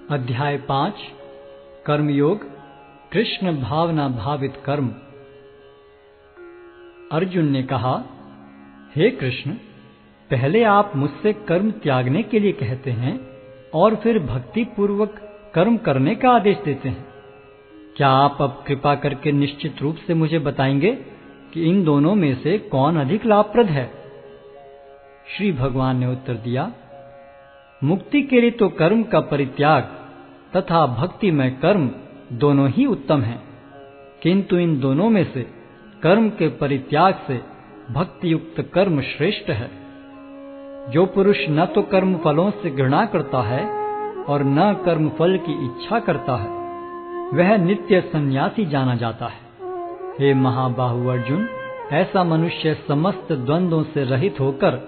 अध्याय 5 कर्मयोग कृष्ण भावना भावित कर्म। अर्जुन ने कहा, हे कृष्ण, पहले आप मुझसे कर्म त्यागने के लिए कहते हैं और फिर भक्ति पूर्वक कर्म करने का आदेश देते हैं। क्या आप अब कृपा करके निश्चित रूप से मुझे बताएंगे कि इन दोनों में से कौन अधिक लाभप्रद है? श्री भगवान ने उत्तर दिया, मुक्ति के लिए तो कर्म का परित्याग तथा भक्तिमय कर्म दोनों ही उत्तम हैं, किंतु इन दोनों में से कर्म के परित्याग से भक्ति युक्त कर्म श्रेष्ठ है। जो पुरुष न तो कर्म फलों से घृणा करता है और न कर्म फल की इच्छा करता है, वह नित्य सन्यासी जाना जाता है। हे महाबाहु अर्जुन, ऐसा मनुष्य समस्त द्वंद्वों से रहित होकर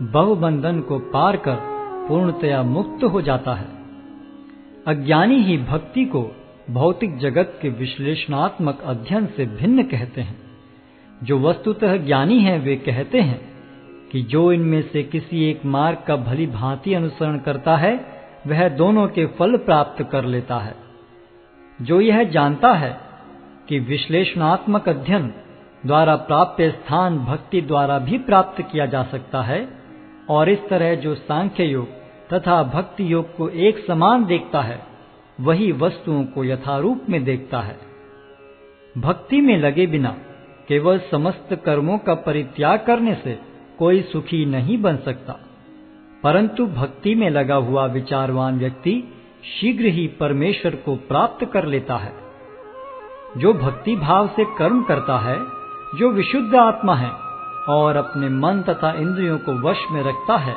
बहुबंधन को पार कर पूर्णतया मुक्त हो जाता है। अज्ञानी ही भक्ति को भौतिक जगत के विश्लेषणात्मक अध्ययन से भिन्न कहते हैं। जो वस्तुतः ज्ञानी हैं वे कहते हैं कि जो इनमें से किसी एक मार्ग का भली भांति अनुसरण करता है वह दोनों के फल प्राप्त कर लेता है। जो यह जानता है कि विश्लेषणात्मक अध्ययन द्वारा प्राप्त स्थान भक्ति द्वारा भी प्राप्त किया जा सकता है, और इस तरह जो सांख्य योग तथा भक्ति योग को एक समान देखता है वही वस्तुओं को यथारूप में देखता है। भक्ति में लगे बिना केवल समस्त कर्मों का परित्याग करने से कोई सुखी नहीं बन सकता, परंतु भक्ति में लगा हुआ विचारवान व्यक्ति शीघ्र ही परमेश्वर को प्राप्त कर लेता है। जो भक्ति भाव से कर्म करता है, जो विशुद्ध आत्मा है और अपने मन तथा इंद्रियों को वश में रखता है,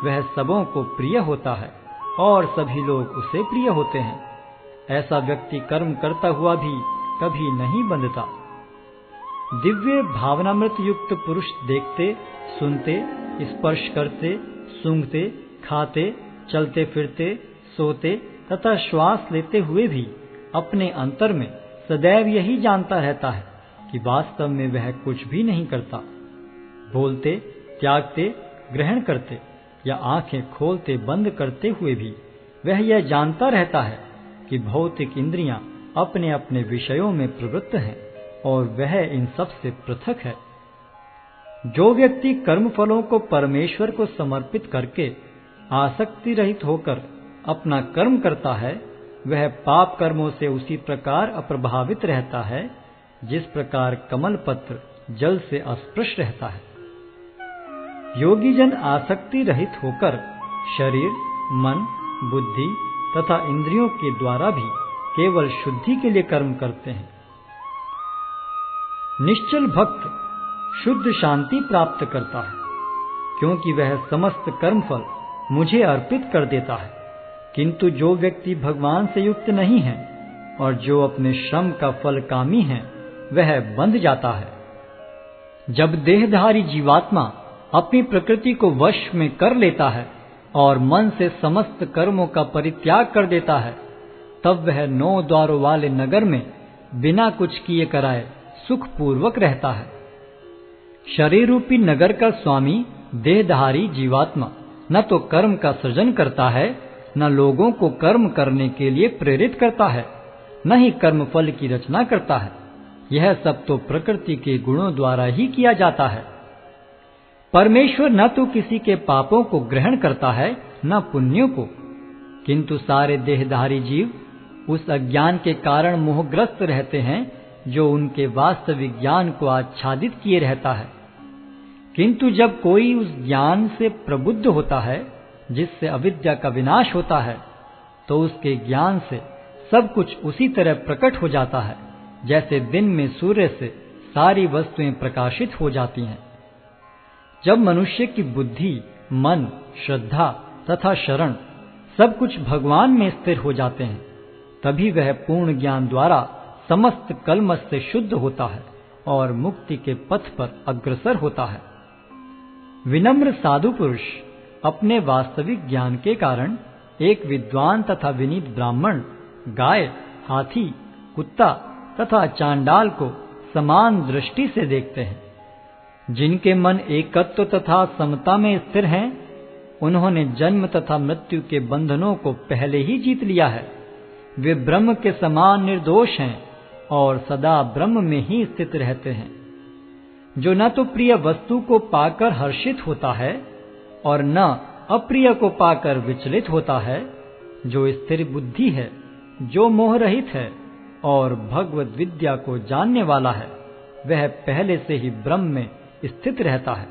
वह सबों को प्रिय होता है और सभी लोग उसे प्रिय होते हैं। ऐसा व्यक्ति कर्म करता हुआ भी कभी नहीं बंधता। दिव्य भावनामृत युक्त पुरुष देखते, सुनते, स्पर्श करते, सूंघते, खाते, चलते फिरते, सोते तथा श्वास लेते हुए भी अपने अंतर में सदैव यही जानता रहता है कि वास्तव में वह कुछ भी नहीं करता। बोलते, त्यागते, ग्रहण करते या आंखें खोलते बंद करते हुए भी वह यह जानता रहता है कि भौतिक इंद्रियां अपने अपने विषयों में प्रवृत्त हैं और वह इन सब से पृथक है। जो व्यक्ति कर्म फलों को परमेश्वर को समर्पित करके आसक्ति रहित होकर अपना कर्म करता है, वह पाप कर्मों से उसी प्रकार अप्रभावित रहता है जिस प्रकार कमल पत्र जल से अस्पृश रहता है। योगी जन आसक्ति रहित होकर शरीर, मन, बुद्धि तथा इंद्रियों के द्वारा भी केवल शुद्धि के लिए कर्म करते हैं। निश्चल भक्त शुद्ध शांति प्राप्त करता है, क्योंकि वह समस्त कर्मफल मुझे अर्पित कर देता है। किंतु जो व्यक्ति भगवान से युक्त नहीं है और जो अपने श्रम का फल कामी है, वह बंध जाता है। जब देहधारी जीवात्मा अपनी प्रकृति को वश में कर लेता है और मन से समस्त कर्मों का परित्याग कर देता है, तब वह 9 द्वारों वाले नगर में बिना कुछ किए कराए सुखपूर्वक रहता है। शरीर रूपी नगर का स्वामी देहधारी जीवात्मा न तो कर्म का सृजन करता है, न लोगों को कर्म करने के लिए प्रेरित करता है, न ही कर्म फल की रचना करता है। यह सब तो प्रकृति के गुणों द्वारा ही किया जाता है। परमेश्वर न तो किसी के पापों को ग्रहण करता है न पुण्यों को, किंतु सारे देहधारी जीव उस अज्ञान के कारण मोहग्रस्त रहते हैं जो उनके वास्तविक ज्ञान को आच्छादित किए रहता है। किंतु जब कोई उस ज्ञान से प्रबुद्ध होता है जिससे अविद्या का विनाश होता है, तो उसके ज्ञान से सब कुछ उसी तरह प्रकट हो जाता है जैसे दिन में सूर्य से सारी वस्तुएं प्रकाशित हो जाती हैं। जब मनुष्य की बुद्धि, मन, श्रद्धा तथा शरण सब कुछ भगवान में स्थिर हो जाते हैं, तभी वह पूर्ण ज्ञान द्वारा समस्त कलमश से शुद्ध होता है और मुक्ति के पथ पर अग्रसर होता है। विनम्र साधु पुरुष अपने वास्तविक ज्ञान के कारण एक विद्वान तथा विनीत ब्राह्मण, गाय, हाथी, कुत्ता तथा चांडाल को समान दृष्टि से देखते हैं। जिनके मन एकत्व तथा समता में स्थिर हैं, उन्होंने जन्म तथा मृत्यु के बंधनों को पहले ही जीत लिया है। वे ब्रह्म के समान निर्दोष हैं और सदा ब्रह्म में ही स्थित रहते हैं। जो न तो प्रिय वस्तु को पाकर हर्षित होता है और न अप्रिय को पाकर विचलित होता है, जो स्थिर बुद्धि है, जो मोह रहित है और भगवद विद्या को जानने वाला है, वह पहले से ही ब्रह्म में स्थित रहता है।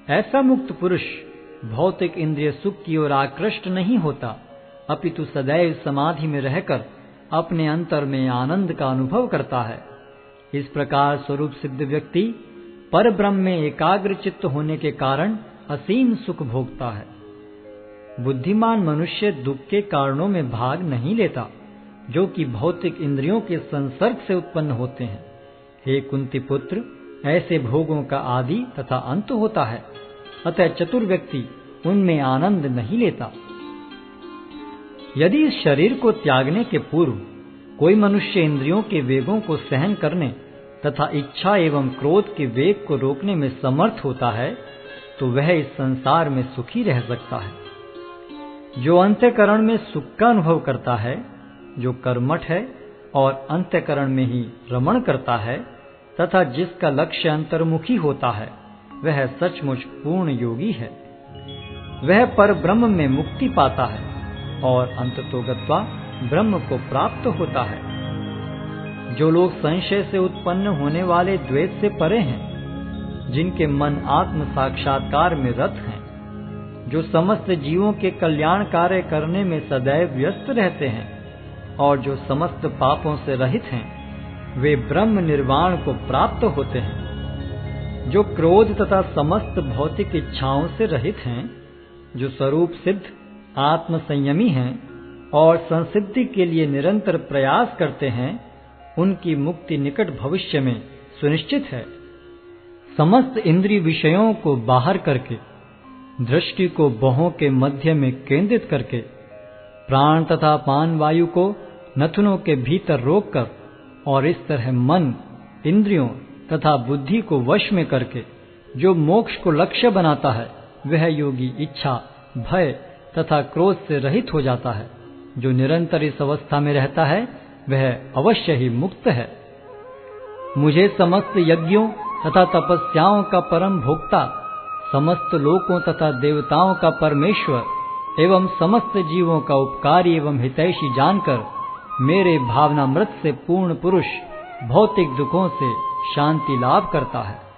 ऐसा मुक्त पुरुष भौतिक इंद्रिय सुख की ओर आकृष्ट नहीं होता, अपितु सदैव समाधि में रहकर अपने अंतर में आनंद का अनुभव करता है। इस प्रकार स्वरूप सिद्ध व्यक्ति पर ब्रह्म में एकाग्र चित्त होने के कारण असीम सुख भोगता है। बुद्धिमान मनुष्य दुख के कारणों में भाग नहीं लेता, जो कि भौतिक इंद्रियों के संसर्ग से उत्पन्न होते हैं। हे कुंती पुत्र, ऐसे भोगों का आदि तथा अंत होता है, अतः चतुर व्यक्ति उनमें आनंद नहीं लेता। यदि इस शरीर को त्यागने के पूर्व कोई मनुष्य इंद्रियों के वेगों को सहन करने तथा इच्छा एवं क्रोध के वेग को रोकने में समर्थ होता है, तो वह इस संसार में सुखी रह सकता है। जो अंतःकरण में सुख का अनुभव करता है, जो कर्मठ है और अंतःकरण में ही रमण करता है तथा जिसका लक्ष्य अंतर्मुखी होता है, वह सचमुच पूर्ण योगी है। वह पर ब्रह्म में मुक्ति पाता है और अंततोगत्वा ब्रह्म को प्राप्त होता है। जो लोग संशय से उत्पन्न होने वाले द्वेष से परे हैं, जिनके मन आत्म साक्षात्कार में रत हैं, जो समस्त जीवों के कल्याण कार्य करने में सदैव व्यस्त रहते हैं और जो समस्त पापों से रहित हैं, वे ब्रह्म निर्वाण को प्राप्त होते हैं। जो क्रोध तथा समस्त भौतिक इच्छाओं से रहित हैं, जो स्वरूप सिद्ध आत्म संयमी हैं और संसिद्धि के लिए निरंतर प्रयास करते हैं, उनकी मुक्ति निकट भविष्य में सुनिश्चित है। समस्त इंद्रिय विषयों को बाहर करके, दृष्टि को बाहों के मध्य में केंद्रित करके, प्राण तथा पान वायु को नथुनों के भीतर रोककर और इस तरह मन, इंद्रियों तथा बुद्धि को वश में करके जो मोक्ष को लक्ष्य बनाता है, वह योगी इच्छा, भय तथा क्रोध से रहित हो जाता है। जो निरंतर इस अवस्था में रहता है, वह अवश्य ही मुक्त है। मुझे समस्त यज्ञों तथा तपस्याओं का परम भोक्ता, समस्त लोकों तथा देवताओं का परमेश्वर एवं समस्त जीवों का उपकारी एवं हितैषी जानकर मेरे भावनामृत से पूर्ण पुरुष भौतिक दुखों से शांति लाभ करता है।